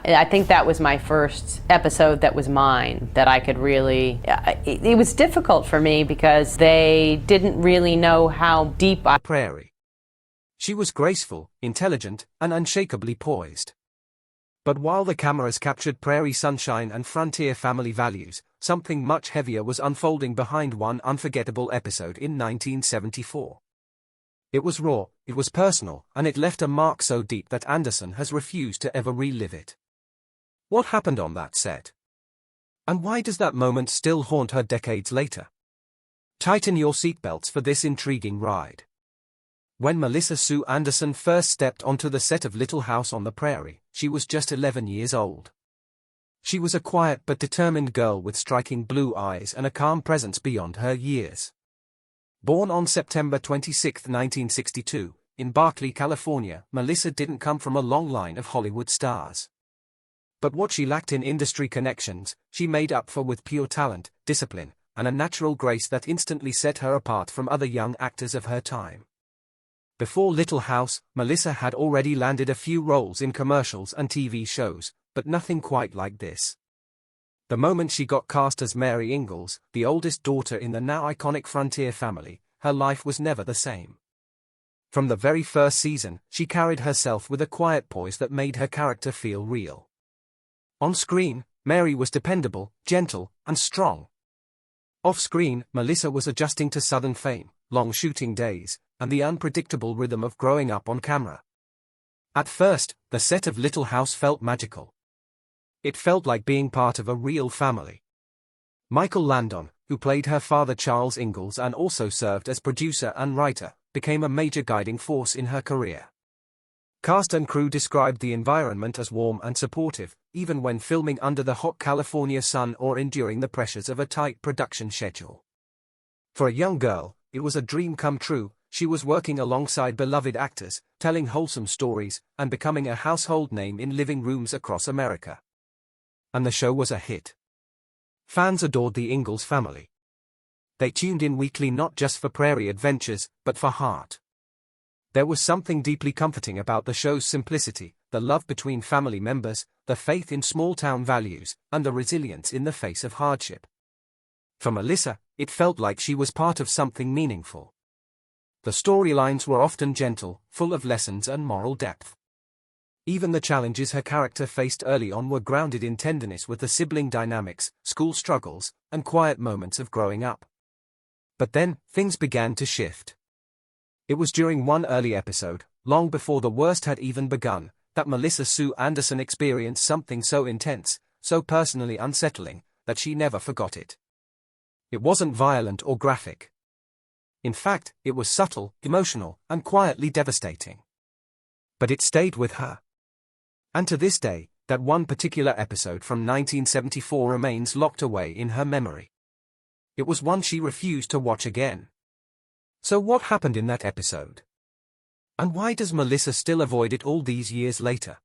I think that was my first episode that was mine, that I could really... It was difficult for me because they didn't really know how deep I... Prairie. She was graceful, intelligent, and unshakably poised. But while the cameras captured prairie sunshine and frontier family values, something much heavier was unfolding behind one unforgettable episode in 1974. It was raw, it was personal, and it left a mark so deep that Anderson has refused to ever relive it. What happened on that set? And why does that moment still haunt her decades later? Tighten your seatbelts for this intriguing ride. When Melissa Sue Anderson first stepped onto the set of Little House on the Prairie, she was just 11 years old. She was a quiet but determined girl with striking blue eyes and a calm presence beyond her years. Born on September 26, 1962, in Berkeley, California, Melissa didn't come from a long line of Hollywood stars. But what she lacked in industry connections, she made up for with pure talent, discipline, and a natural grace that instantly set her apart from other young actors of her time. Before Little House, Melissa had already landed a few roles in commercials and TV shows, but nothing quite like this. The moment she got cast as Mary Ingalls, the oldest daughter in the now iconic Frontier family, her life was never the same. From the very first season, she carried herself with a quiet poise that made her character feel real. On screen, Mary was dependable, gentle, and strong. Off-screen, Melissa was adjusting to Southern fame, long shooting days, and the unpredictable rhythm of growing up on camera. At first, the set of Little House felt magical. It felt like being part of a real family. Michael Landon, who played her father Charles Ingalls and also served as producer and writer, became a major guiding force in her career. Cast and crew described the environment as warm and supportive, even when filming under the hot California sun or enduring the pressures of a tight production schedule. For a young girl, it was a dream come true. She was working alongside beloved actors, telling wholesome stories, and becoming a household name in living rooms across America. And the show was a hit. Fans adored the Ingalls family. They tuned in weekly not just for Prairie adventures, but for heart. There was something deeply comforting about the show's simplicity, the love between family members, the faith in small-town values, and the resilience in the face of hardship. For Melissa, it felt like she was part of something meaningful. The storylines were often gentle, full of lessons and moral depth. Even the challenges her character faced early on were grounded in tenderness with the sibling dynamics, school struggles, and quiet moments of growing up. But then, things began to shift. It was during one early episode, long before the worst had even begun, that Melissa Sue Anderson experienced something so intense, so personally unsettling, that she never forgot it. It wasn't violent or graphic. In fact, it was subtle, emotional, and quietly devastating. But it stayed with her. And to this day, that one particular episode from 1974 remains locked away in her memory. It was one she refused to watch again. So what happened in that episode? And why does Melissa still avoid it all these years later?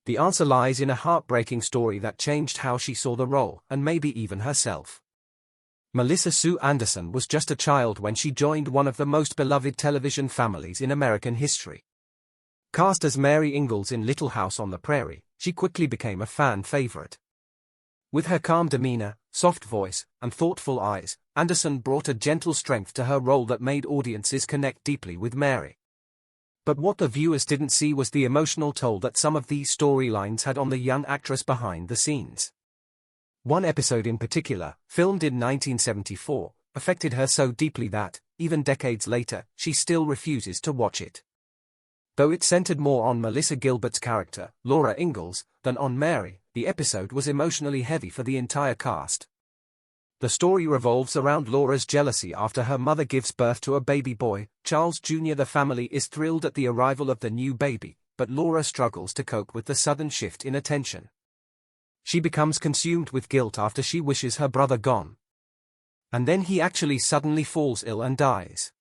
The answer lies in a heartbreaking story that changed how she saw the role, and maybe even herself. Melissa Sue Anderson was just a child when she joined one of the most beloved television families in American history. Cast as Mary Ingalls in Little House on the Prairie, she quickly became a fan favorite. With her calm demeanor, soft voice, and thoughtful eyes, Anderson brought a gentle strength to her role that made audiences connect deeply with Mary. But what the viewers didn't see was the emotional toll that some of these storylines had on the young actress behind the scenes. One episode in particular, filmed in 1974, affected her so deeply that, even decades later, she still refuses to watch it. Though it centered more on Melissa Gilbert's character, Laura Ingalls, than on Mary, the episode was emotionally heavy for the entire cast. The story revolves around Laura's jealousy after her mother gives birth to a baby boy, Charles Jr. The family is thrilled at the arrival of the new baby, but Laura struggles to cope with the sudden shift in attention. She becomes consumed with guilt after she wishes her brother gone. And then he actually suddenly falls ill and dies.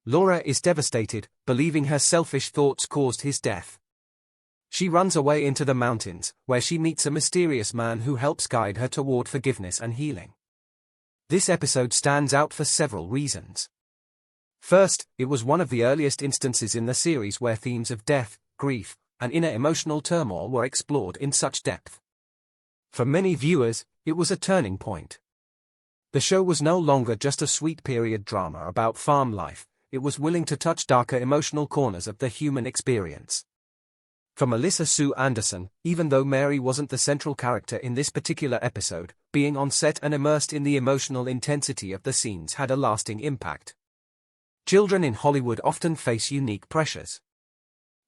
Laura is devastated, believing her selfish thoughts caused his death. She runs away into the mountains, where she meets a mysterious man who helps guide her toward forgiveness and healing. This episode stands out for several reasons. First, it was one of the earliest instances in the series where themes of death, grief, and inner emotional turmoil were explored in such depth. For many viewers, it was a turning point. The show was no longer just a sweet period drama about farm life, it was willing to touch darker emotional corners of the human experience. For Melissa Sue Anderson, even though Mary wasn't the central character in this particular episode, being on set and immersed in the emotional intensity of the scenes had a lasting impact. Children in Hollywood often face unique pressures.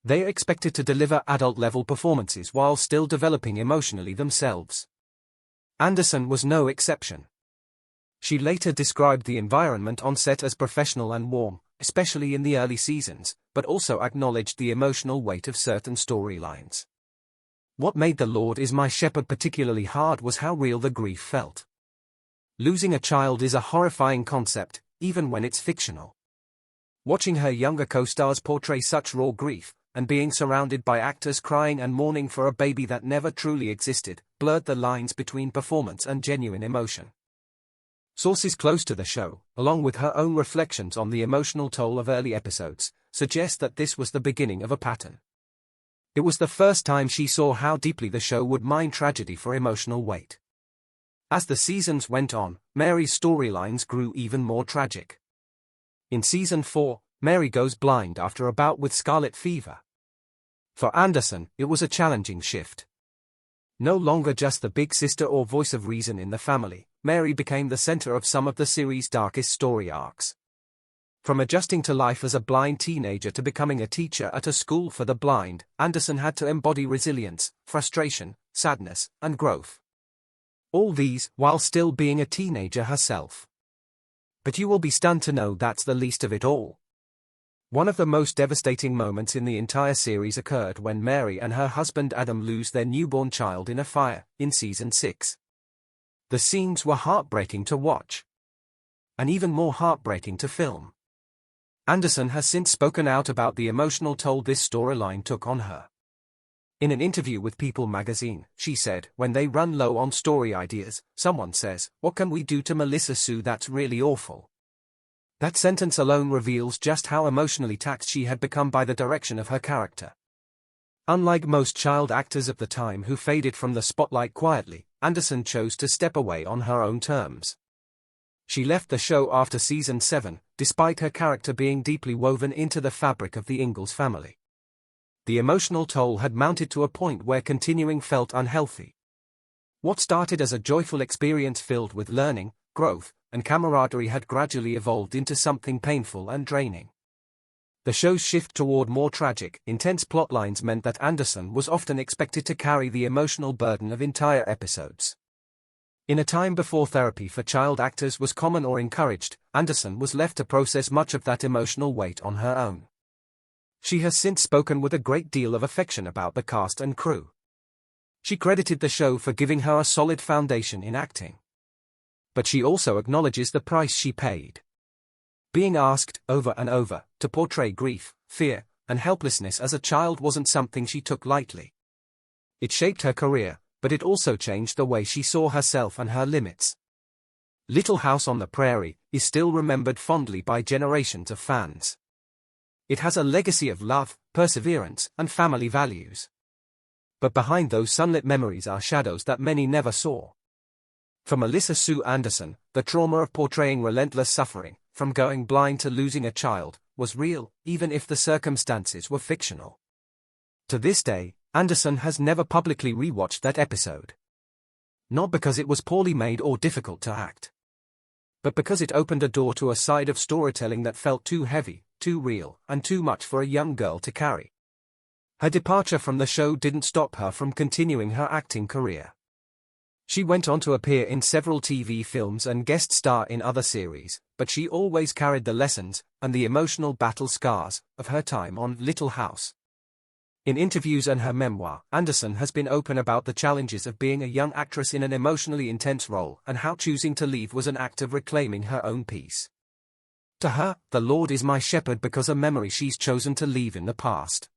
They are expected to deliver adult-level performances while still developing emotionally themselves. Anderson was no exception. She later described the environment on set as professional and warm, especially in the early seasons, but also acknowledged the emotional weight of certain storylines. What made The Lord Is My Shepherd particularly hard was how real the grief felt. Losing a child is a horrifying concept, even when it's fictional. Watching her younger co-stars portray such raw grief, and being surrounded by actors crying and mourning for a baby that never truly existed, blurred the lines between performance and genuine emotion. Sources close to the show, along with her own reflections on the emotional toll of early episodes, suggest that this was the beginning of a pattern. It was the first time she saw how deeply the show would mine tragedy for emotional weight. As the seasons went on, Mary's storylines grew even more tragic. In Season 4, Mary goes blind after a bout with scarlet fever. For Anderson, it was a challenging shift. No longer just the big sister or voice of reason in the family, Mary became the center of some of the series' darkest story arcs. From adjusting to life as a blind teenager to becoming a teacher at a school for the blind, Anderson had to embody resilience, frustration, sadness, and growth. All these, while still being a teenager herself. But you will be stunned to know that's the least of it all. One of the most devastating moments in the entire series occurred when Mary and her husband Adam lose their newborn child in a fire, in Season 6. The scenes were heartbreaking to watch. And even more heartbreaking to film. Anderson has since spoken out about the emotional toll this storyline took on her. In an interview with People magazine, she said, "When they run low on story ideas, someone says, 'What can we do to Melissa Sue that's really awful?' That sentence alone reveals just how emotionally taxed she had become by the direction of her character." Unlike most child actors of the time who faded from the spotlight quietly, Anderson chose to step away on her own terms. She left the show after Season 7, despite her character being deeply woven into the fabric of the Ingalls family. The emotional toll had mounted to a point where continuing felt unhealthy. What started as a joyful experience filled with learning, growth, and camaraderie had gradually evolved into something painful and draining. The show's shift toward more tragic, intense plotlines meant that Anderson was often expected to carry the emotional burden of entire episodes. In a time before therapy for child actors was common or encouraged, Anderson was left to process much of that emotional weight on her own. She has since spoken with a great deal of affection about the cast and crew. She credited the show for giving her a solid foundation in acting. But she also acknowledges the price she paid. Being asked, over and over, to portray grief, fear, and helplessness as a child wasn't something she took lightly. It shaped her career, but it also changed the way she saw herself and her limits. Little House on the Prairie is still remembered fondly by generations of fans. It has a legacy of love, perseverance, and family values. But behind those sunlit memories are shadows that many never saw. For Melissa Sue Anderson, the trauma of portraying relentless suffering, from going blind to losing a child, was real, even if the circumstances were fictional. To this day, Anderson has never publicly rewatched that episode. Not because it was poorly made or difficult to act, but because it opened a door to a side of storytelling that felt too heavy, too real, and too much for a young girl to carry. Her departure from the show didn't stop her from continuing her acting career. She went on to appear in several TV films and guest star in other series, but she always carried the lessons, and the emotional battle scars, of her time on Little House. In interviews and her memoir, Anderson has been open about the challenges of being a young actress in an emotionally intense role and how choosing to leave was an act of reclaiming her own peace. To her, the Lord is my shepherd because a memory she's chosen to leave in the past.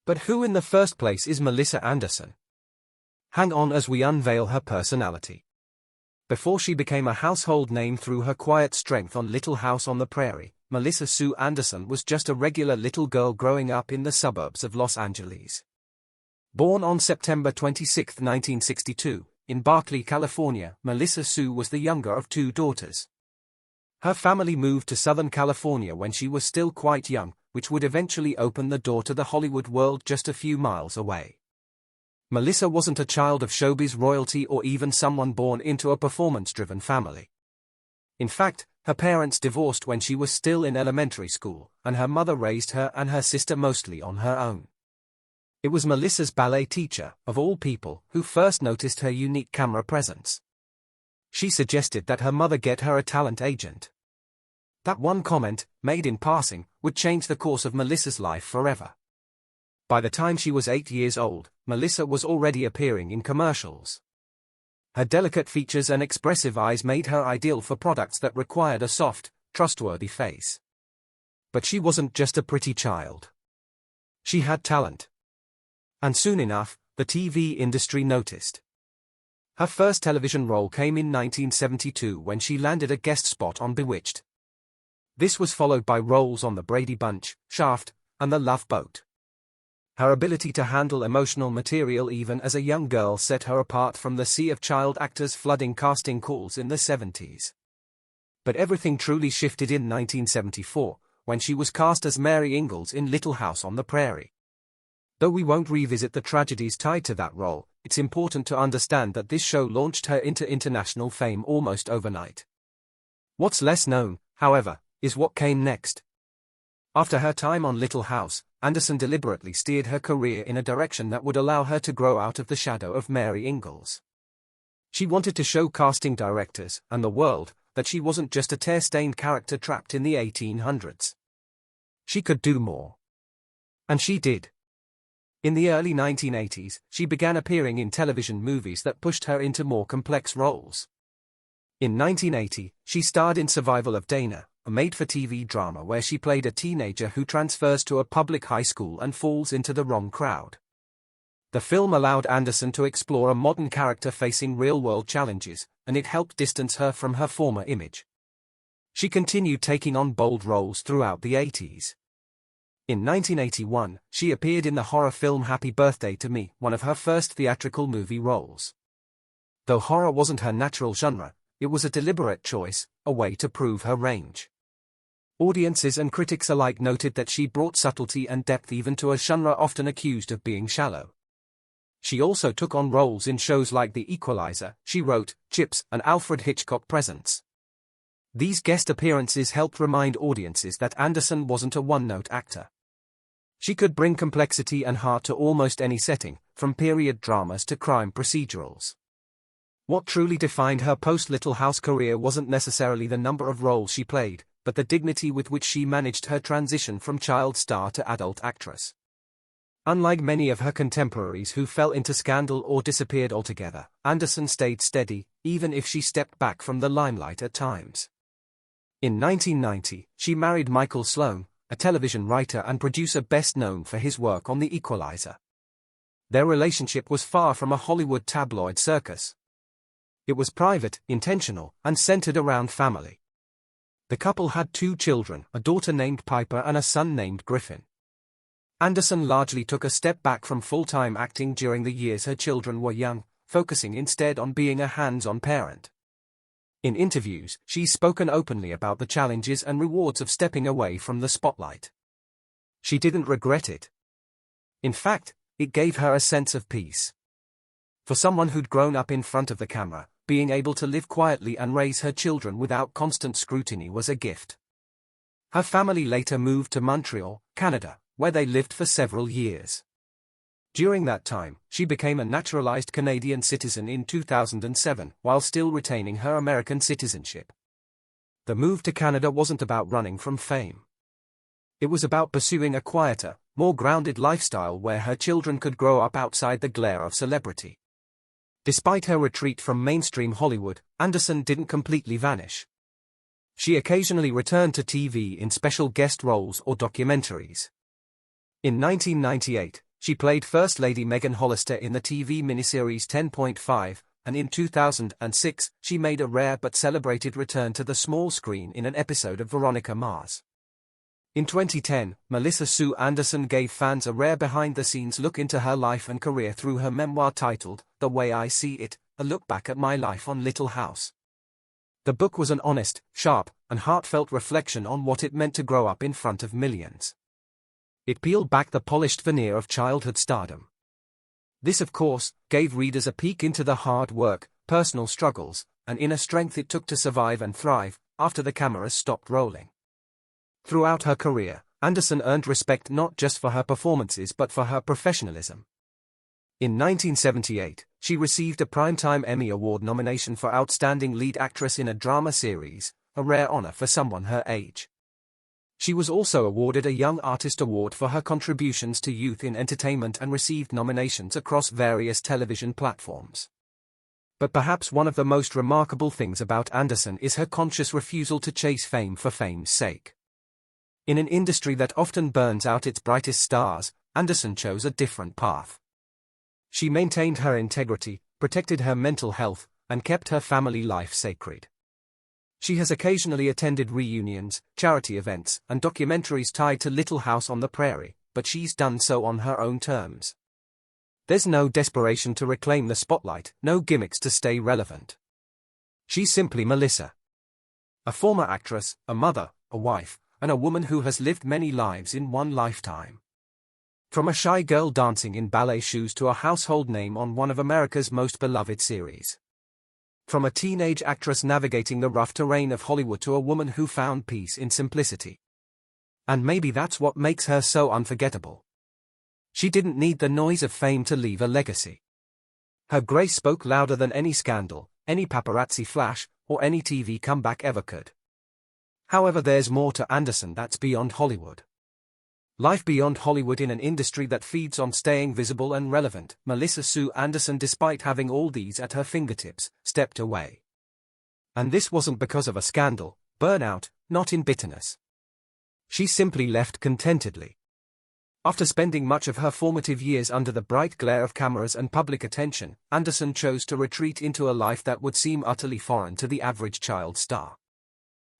But who in the first place is Melissa Anderson? Hang on as we unveil her personality. Before she became a household name through her quiet strength on Little House on the Prairie, Melissa Sue Anderson was just a regular little girl growing up in the suburbs of Los Angeles. Born on September 26, 1962, in Berkeley, California, Melissa Sue was the younger of two daughters. Her family moved to Southern California when she was still quite young, which would eventually open the door to the Hollywood world just a few miles away. Melissa wasn't a child of showbiz royalty or even someone born into a performance-driven family. In fact, her parents divorced when she was still in elementary school, and her mother raised her and her sister mostly on her own. It was Melissa's ballet teacher, of all people, who first noticed her unique camera presence. She suggested that her mother get her a talent agent. That one comment, made in passing, would change the course of Melissa's life forever. By the time she was 8 years old, Melissa was already appearing in commercials. Her delicate features and expressive eyes made her ideal for products that required a soft, trustworthy face. But she wasn't just a pretty child. She had talent. And soon enough, the TV industry noticed. Her first television role came in 1972 when she landed a guest spot on Bewitched. This was followed by roles on The Brady Bunch, Shaft, and The Love Boat. Her ability to handle emotional material even as a young girl set her apart from the sea of child actors flooding casting calls in the 70s. But everything truly shifted in 1974, when she was cast as Mary Ingalls in Little House on the Prairie. Though we won't revisit the tragedies tied to that role, it's important to understand that this show launched her into international fame almost overnight. What's less known, however, is what came next. After her time on Little House, Anderson deliberately steered her career in a direction that would allow her to grow out of the shadow of Mary Ingalls. She wanted to show casting directors and the world that she wasn't just a tear-stained character trapped in the 1800s. She could do more. And she did. In the early 1980s, she began appearing in television movies that pushed her into more complex roles. In 1980, she starred in Survival of Dana, a made-for-TV drama where she played a teenager who transfers to a public high school and falls into the wrong crowd. The film allowed Anderson to explore a modern character facing real-world challenges, and it helped distance her from her former image. She continued taking on bold roles throughout the 80s. In 1981, she appeared in the horror film Happy Birthday to Me, one of her first theatrical movie roles. Though horror wasn't her natural genre, it was a deliberate choice, a way to prove her range. Audiences and critics alike noted that she brought subtlety and depth even to a genre often accused of being shallow. She also took on roles in shows like The Equalizer, She Wrote, Chips, and Alfred Hitchcock Presents. These guest appearances helped remind audiences that Anderson wasn't a one-note actor. She could bring complexity and heart to almost any setting, from period dramas to crime procedurals. What truly defined her post-Little House career wasn't necessarily the number of roles she played, but the dignity with which she managed her transition from child star to adult actress. Unlike many of her contemporaries who fell into scandal or disappeared altogether, Anderson stayed steady, even if she stepped back from the limelight at times. In 1990, she married Michael Sloan, a television writer and producer best known for his work on The Equalizer. Their relationship was far from a Hollywood tabloid circus. It was private, intentional, and centered around family. The couple had 2 children, a daughter named Piper and a son named Griffin. Anderson largely took a step back from full-time acting during the years her children were young, focusing instead on being a hands-on parent. In interviews, she's spoken openly about the challenges and rewards of stepping away from the spotlight. She didn't regret it. In fact, it gave her a sense of peace. For someone who'd grown up in front of the camera, being able to live quietly and raise her children without constant scrutiny was a gift. Her family later moved to Montreal, Canada, where they lived for several years. During that time, she became a naturalized Canadian citizen in 2007, while still retaining her American citizenship. The move to Canada wasn't about running from fame. It was about pursuing a quieter, more grounded lifestyle where her children could grow up outside the glare of celebrity. Despite her retreat from mainstream Hollywood, Anderson didn't completely vanish. She occasionally returned to TV in special guest roles or documentaries. In 1998, she played First Lady Megan Hollister in the TV miniseries 10.5, and in 2006, she made a rare but celebrated return to the small screen in an episode of Veronica Mars. In 2010, Melissa Sue Anderson gave fans a rare behind-the-scenes look into her life and career through her memoir titled, The Way I See It, a look back at my life on Little House. The book was an honest, sharp, and heartfelt reflection on what it meant to grow up in front of millions. It peeled back the polished veneer of childhood stardom. This, of course, gave readers a peek into the hard work, personal struggles, and inner strength it took to survive and thrive after the cameras stopped rolling. Throughout her career, Anderson earned respect not just for her performances but for her professionalism. In 1978, she received a Primetime Emmy Award nomination for Outstanding Lead Actress in a Drama Series, a rare honor for someone her age. She was also awarded a Young Artist Award for her contributions to youth in entertainment and received nominations across various television platforms. But perhaps one of the most remarkable things about Anderson is her conscious refusal to chase fame for fame's sake. In an industry that often burns out its brightest stars, Anderson chose a different path. She maintained her integrity, protected her mental health, and kept her family life sacred. She has occasionally attended reunions, charity events, and documentaries tied to Little House on the Prairie, but she's done so on her own terms. There's no desperation to reclaim the spotlight, no gimmicks to stay relevant. She's simply Melissa. A former actress, a mother, a wife, and a woman who has lived many lives in one lifetime. From a shy girl dancing in ballet shoes to a household name on one of America's most beloved series. From a teenage actress navigating the rough terrain of Hollywood to a woman who found peace in simplicity. And maybe that's what makes her so unforgettable. She didn't need the noise of fame to leave a legacy. Her grace spoke louder than any scandal, any paparazzi flash, or any TV comeback ever could. However, there's more to Anderson that's beyond Hollywood. Life beyond Hollywood in an industry that feeds on staying visible and relevant. Melissa Sue Anderson, despite having all these at her fingertips, stepped away. And this wasn't because of a scandal, burnout, not in bitterness. She simply left contentedly. After spending much of her formative years under the bright glare of cameras and public attention, Anderson chose to retreat into a life that would seem utterly foreign to the average child star.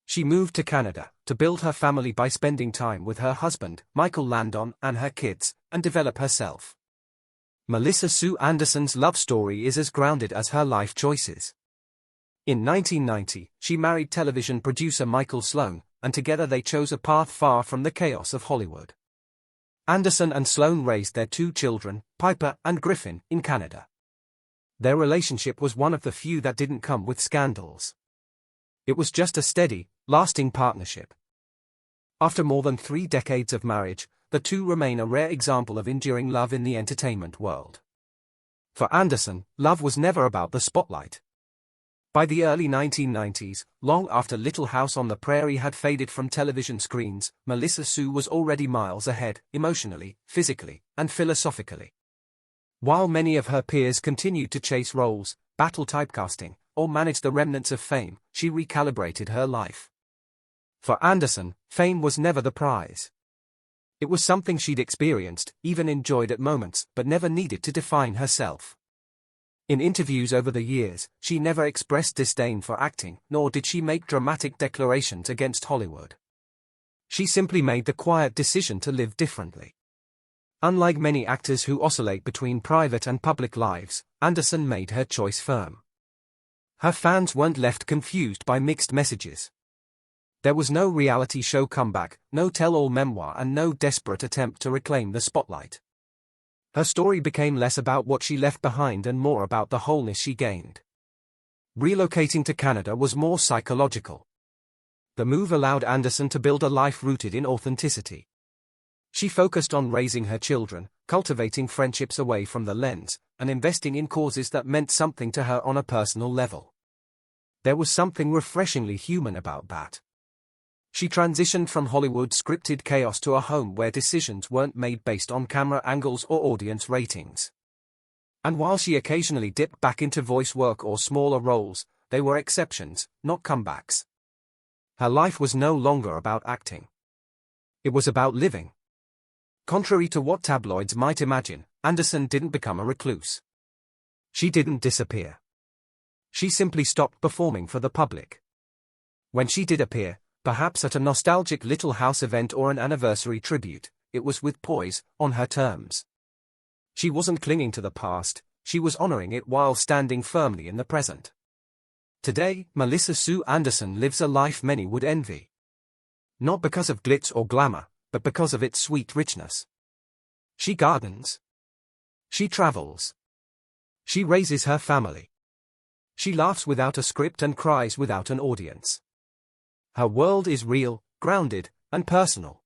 She moved to Canada to build her family by spending time with her husband, Michael Landon, and her kids, and develop herself. Melissa Sue Anderson's love story is as grounded as her life choices. In 1990, she married television producer Michael Sloan, and together they chose a path far from the chaos of Hollywood. Anderson and Sloan raised their 2 children, Piper and Griffin, in Canada. Their relationship was one of the few that didn't come with scandals. It was just a steady, lasting partnership. After more than 3 decades of marriage, the two remain a rare example of enduring love in the entertainment world. For Anderson, love was never about the spotlight. By the early 1990s, long after Little House on the Prairie had faded from television screens, Melissa Sue was already miles ahead, emotionally, physically, and philosophically. While many of her peers continued to chase roles, battle typecasting, or manage the remnants of fame, she recalibrated her life. For Anderson, fame was never the prize. It was something she'd experienced, even enjoyed at moments, but never needed to define herself. In interviews over the years, she never expressed disdain for acting, nor did she make dramatic declarations against Hollywood. She simply made the quiet decision to live differently. Unlike many actors who oscillate between private and public lives, Anderson made her choice firm. Her fans weren't left confused by mixed messages. There was no reality show comeback, no tell-all memoir, and no desperate attempt to reclaim the spotlight. Her story became less about what she left behind and more about the wholeness she gained. Relocating to Canada was more psychological. The move allowed Anderson to build a life rooted in authenticity. She focused on raising her children, cultivating friendships away from the lens, and investing in causes that meant something to her on a personal level. There was something refreshingly human about that. She transitioned from Hollywood's scripted chaos to a home where decisions weren't made based on camera angles or audience ratings. And while she occasionally dipped back into voice work or smaller roles, they were exceptions, not comebacks. Her life was no longer about acting. It was about living. Contrary to what tabloids might imagine, Anderson didn't become a recluse. She didn't disappear. She simply stopped performing for the public. When she did appear, Perhaps at a nostalgic Little House event or an anniversary tribute, it was with poise, on her terms. She wasn't clinging to the past, she was honoring it while standing firmly in the present. Today, Melissa Sue Anderson lives a life many would envy. Not because of glitz or glamour, but because of its sweet richness. She gardens. She travels. She raises her family. She laughs without a script and cries without an audience. Her world is real, grounded, and personal.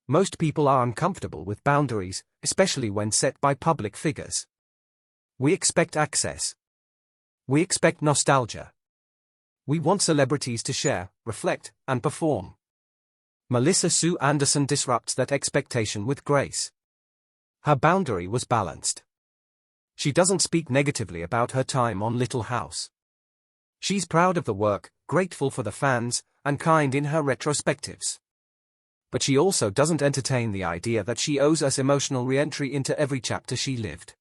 Most people are uncomfortable with boundaries, especially when set by public figures. We expect access. We expect nostalgia. We want celebrities to share, reflect, and perform. Melissa Sue Anderson disrupts that expectation with grace. Her boundary was balanced. She doesn't speak negatively about her time on Little House. She's proud of the work, grateful for the fans, and kind in her retrospectives. But she also doesn't entertain the idea that she owes us emotional re-entry into every chapter she lived.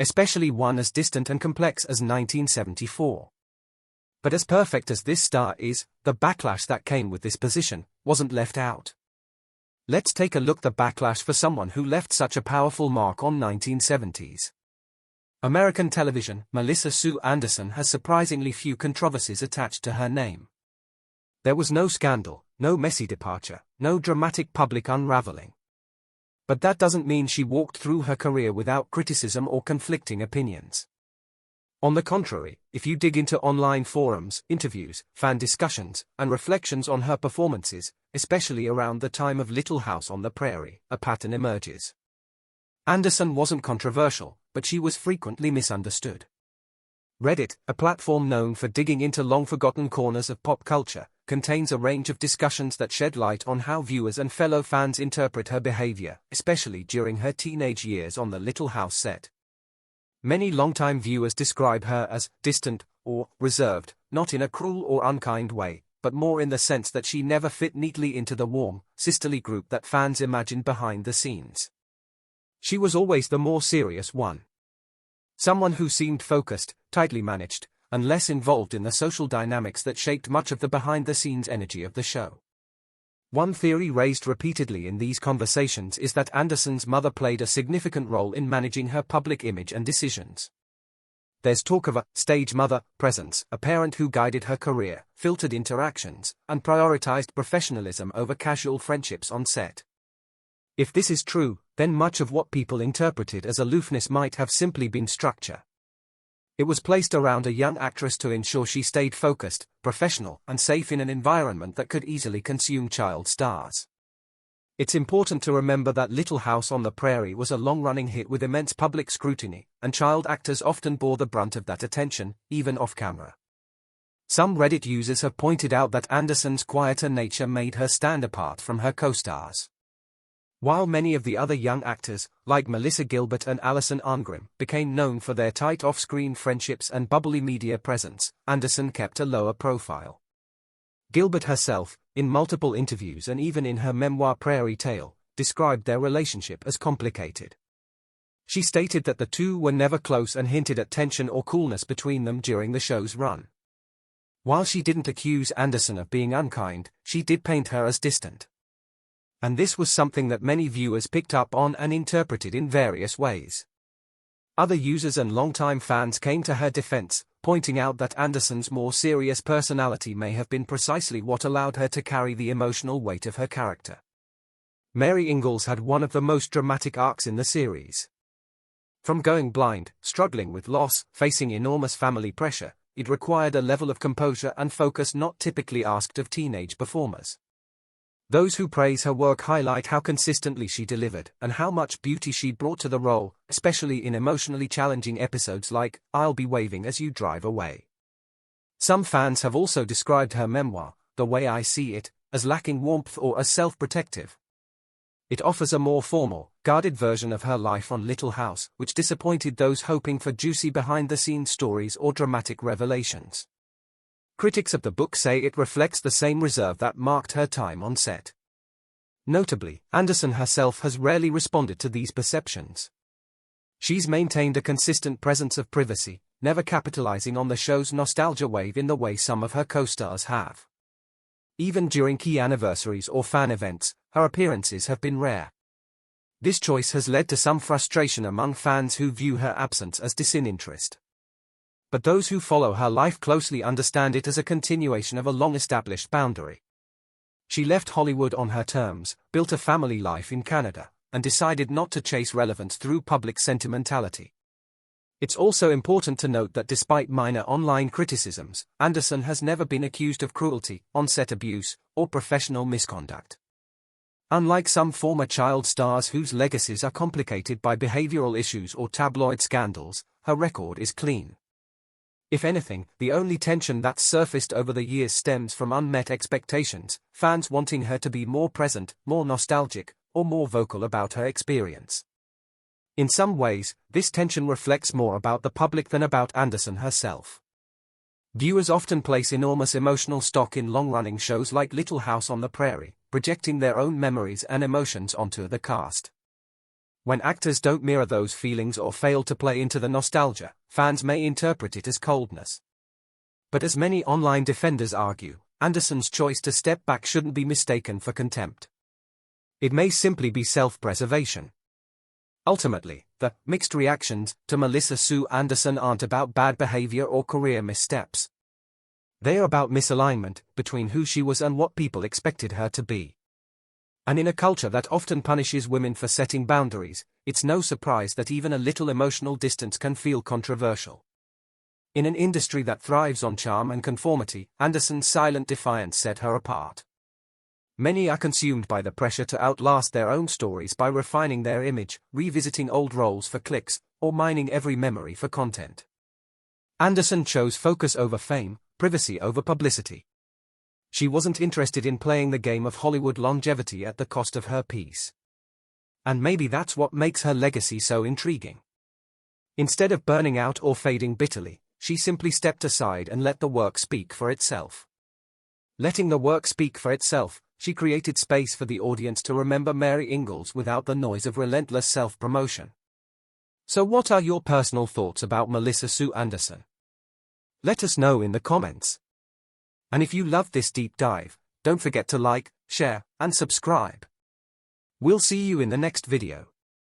Especially one as distant and complex as 1974. But as perfect as this star is, the backlash that came with this position wasn't left out. Let's take a look at the backlash for someone who left such a powerful mark on 1970s. American television. Melissa Sue Anderson has surprisingly few controversies attached to her name. There was no scandal, no messy departure, no dramatic public unraveling. But that doesn't mean she walked through her career without criticism or conflicting opinions. On the contrary, if you dig into online forums, interviews, fan discussions, and reflections on her performances, especially around the time of Little House on the Prairie, a pattern emerges. Anderson wasn't controversial, but she was frequently misunderstood. Reddit, a platform known for digging into long-forgotten corners of pop culture, contains a range of discussions that shed light on how viewers and fellow fans interpret her behavior, especially during her teenage years on the Little House set. Many longtime viewers describe her as distant or reserved, not in a cruel or unkind way, but more in the sense that she never fit neatly into the warm, sisterly group that fans imagined behind the scenes. She was always the more serious one. Someone who seemed focused, tightly managed, and less involved in the social dynamics that shaped much of the behind-the-scenes energy of the show. One theory raised repeatedly in these conversations is that Anderson's mother played a significant role in managing her public image and decisions. There's talk of a stage mother presence, a parent who guided her career, filtered interactions, and prioritized professionalism over casual friendships on set. If this is true, then much of what people interpreted as aloofness might have simply been structure. It was placed around a young actress to ensure she stayed focused, professional, and safe in an environment that could easily consume child stars. It's important to remember that Little House on the Prairie was a long-running hit with immense public scrutiny, and child actors often bore the brunt of that attention, even off-camera. Some Reddit users have pointed out that Anderson's quieter nature made her stand apart from her co-stars. While many of the other young actors, like Melissa Gilbert and Alison Arngrim, became known for their tight off-screen friendships and bubbly media presence, Anderson kept a lower profile. Gilbert herself, in multiple interviews and even in her memoir Prairie Tale, described their relationship as complicated. She stated that the two were never close and hinted at tension or coolness between them during the show's run. While she didn't accuse Anderson of being unkind, she did paint her as distant. And this was something that many viewers picked up on and interpreted in various ways. Other users and longtime fans came to her defense, pointing out that Anderson's more serious personality may have been precisely what allowed her to carry the emotional weight of her character. Mary Ingalls had one of the most dramatic arcs in the series. From going blind, struggling with loss, facing enormous family pressure, it required a level of composure and focus not typically asked of teenage performers. Those who praise her work highlight how consistently she delivered and how much beauty she brought to the role, especially in emotionally challenging episodes like I'll Be Waving As You Drive Away. Some fans have also described her memoir, The Way I See It, as lacking warmth or as self-protective. It offers a more formal, guarded version of her life on Little House, which disappointed those hoping for juicy behind-the-scenes stories or dramatic revelations. Critics of the book say it reflects the same reserve that marked her time on set. Notably, Anderson herself has rarely responded to these perceptions. She's maintained a consistent presence of privacy, never capitalizing on the show's nostalgia wave in the way some of her co-stars have. Even during key anniversaries or fan events, her appearances have been rare. This choice has led to some frustration among fans who view her absence as disinterest. But those who follow her life closely understand it as a continuation of a long-established boundary. She left Hollywood on her terms, built a family life in Canada, and decided not to chase relevance through public sentimentality. It's also important to note that despite minor online criticisms, Anderson has never been accused of cruelty, on-set abuse, or professional misconduct. Unlike some former child stars whose legacies are complicated by behavioral issues or tabloid scandals, her record is clean. If anything, the only tension that's surfaced over the years stems from unmet expectations, fans wanting her to be more present, more nostalgic, or more vocal about her experience. In some ways, this tension reflects more about the public than about Anderson herself. Viewers often place enormous emotional stock in long-running shows like Little House on the Prairie, projecting their own memories and emotions onto the cast. When actors don't mirror those feelings or fail to play into the nostalgia, fans may interpret it as coldness. But as many online defenders argue, Anderson's choice to step back shouldn't be mistaken for contempt. It may simply be self-preservation. Ultimately, the mixed reactions to Melissa Sue Anderson aren't about bad behavior or career missteps. They are about misalignment between who she was and what people expected her to be. And in a culture that often punishes women for setting boundaries, it's no surprise that even a little emotional distance can feel controversial. In an industry that thrives on charm and conformity, Anderson's silent defiance set her apart. Many are consumed by the pressure to outlast their own stories by refining their image, revisiting old roles for clicks, or mining every memory for content. Anderson chose focus over fame, privacy over publicity. She wasn't interested in playing the game of Hollywood longevity at the cost of her peace. And maybe that's what makes her legacy so intriguing. Instead of burning out or fading bitterly, she simply stepped aside and let the work speak for itself. Letting the work speak for itself, she created space for the audience to remember Mary Ingalls without the noise of relentless self-promotion. So what are your personal thoughts about Melissa Sue Anderson? Let us know in the comments. And if you loved this deep dive, don't forget to like, share, and subscribe. We'll see you in the next video.